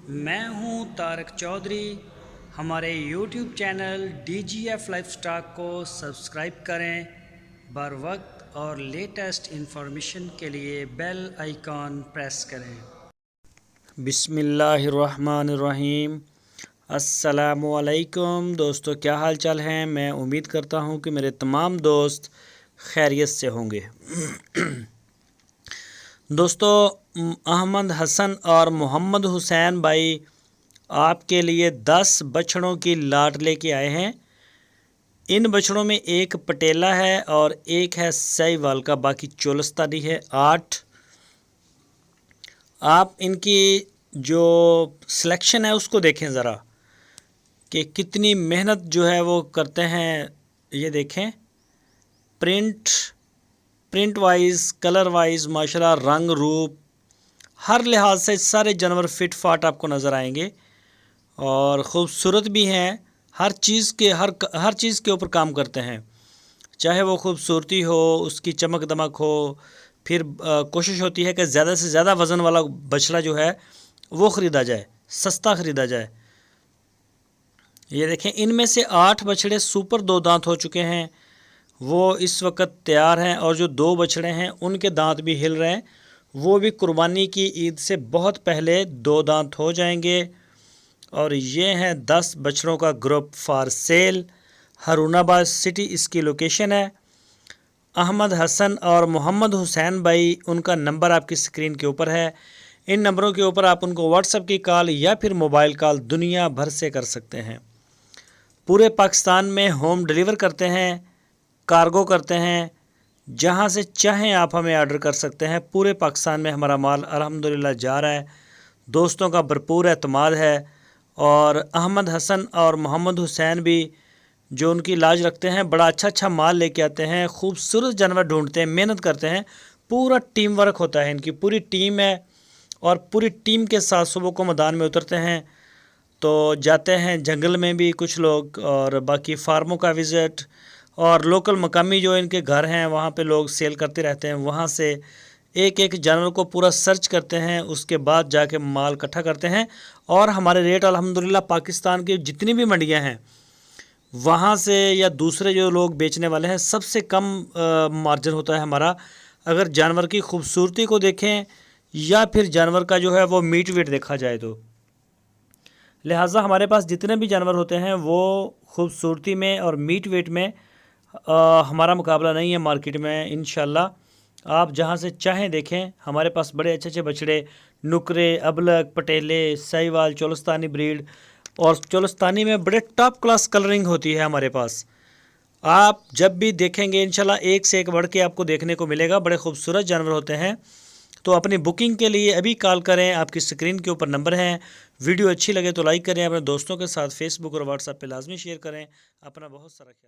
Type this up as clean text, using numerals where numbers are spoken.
मैं हूं तारक चौधरी। हमारे YouTube channel DGF life stock को सब्सक्राइब करें। बर वक्त और लेटेस्ट इंफॉर्मेशन के लिए बेल आइकॉन प्रेस करें। बिस्मिल्लाहिर्रहमानिर्रहीम। अस्सलामुअलैकुम दोस्तों, क्या हाल चाल हैं। मैं उम्मीद करता हूं कि मेरे तमाम दोस्त खैरियत से होंगे। दोस्तों, अहमद हसन और मोहम्मद हुसैन भाई आपके लिए 10 बछड़ों की लाट लेके आए हैं। इन बछड़ों में एक पटेला है और एक है साहिवाल का, बाकी चोलस्तानी है 8। आप इनकी जो सिलेक्शन है उसको देखें ज़रा कि कितनी मेहनत जो है वो करते हैं। ये देखें, प्रिंट वाइज, कलर वाइज माशाल्लाह, रंग रूप हर लिहाज से सारे जानवर फिट फाट आपको नज़र आएंगे और ख़ूबसूरत भी हैं। हर चीज़ के ऊपर काम करते हैं, चाहे वो खूबसूरती हो, उसकी चमक दमक हो। फिर कोशिश होती है कि ज़्यादा से ज़्यादा वज़न वाला बछड़ा जो है वो ख़रीदा जाए, सस्ता ख़रीदा जाए। ये देखें, इनमें से 8 बछड़े सुपर 2 दांत हो चुके हैं, वो इस वक्त तैयार हैं। और जो 2 बछड़े हैं उनके दांत भी हिल रहे हैं, वो भी कुर्बानी की ईद से बहुत पहले 2 दांत हो जाएंगे। और ये हैं 10 बछड़ों का group for sale. Harunabad city इसकी लोकेशन है। अहमद हसन और मोहम्मद हुसैन भाई, उनका नंबर आपकी स्क्रीन के ऊपर है। इन नंबरों के ऊपर आप उनको व्हाट्सएप की कॉल या फिर मोबाइल कॉल दुनिया भर से कर सकते हैं। पूरे पाकिस्तान में होम डिलीवर करते हैं, कार्गो करते हैं, जहां से चाहें आप हमें ऑर्डर कर सकते हैं। पूरे पाकिस्तान में हमारा माल अल्हम्दुलिल्लाह जा रहा है। दोस्तों का भरपूर एतमाद है। और अहमद हसन और मोहम्मद हुसैन भी जो उनकी लाज रखते हैं, बड़ा अच्छा माल लेके आते हैं, खूबसूरत जानवर ढूंढते हैं, मेहनत करते हैं। पूरा टीम वर्क होता है, इनकी पूरी टीम है और पूरी टीम के साथ सुबह को मैदान में उतरते हैं। तो जाते हैं जंगल में भी कुछ लोग, और बाकी फार्मों का विज़िट, और लोकल मकामी जो इनके घर हैं वहाँ पे लोग सेल करते रहते हैं। वहाँ से एक एक जानवर को पूरा सर्च करते हैं, उसके बाद जाके माल इकट्ठा करते हैं। और हमारे रेट अल्हम्दुलिल्लाह पाकिस्तान की जितनी भी मंडियाँ हैं वहाँ से या दूसरे जो लोग बेचने वाले हैं, सबसे कम मार्जिन होता है हमारा, अगर जानवर की खूबसूरती को देखें या फिर जानवर का जो है वो मीट वेट देखा जाए तो। लिहाजा हमारे पास जितने भी जानवर होते हैं वो खूबसूरती में और मीट वेट में हमारा मुकाबला नहीं है मार्केट में। इंशाल्लाह आप जहां से चाहें देखें, हमारे पास बड़े अच्छे बछड़े, नुकरे, अबलग, पटेले, साहिवाल, चोलस्तानी ब्रीड, और चोलस्तानी में बड़े टॉप क्लास कलरिंग होती है हमारे पास। आप जब भी देखेंगे इंशाल्लाह एक से एक बढ़ के आपको देखने को मिलेगा। बड़े खूबसूरत जानवर होते हैं। तो अपनी बुकिंग के लिए अभी कॉल करें, आपकी स्क्रीन के ऊपर नंबर हैं। वीडियो अच्छी लगे तो लाइक करें, अपने दोस्तों के साथ फेसबुक और व्हाट्सएप पे लाजमी शेयर करें। अपना बहुत सारा ख्याल।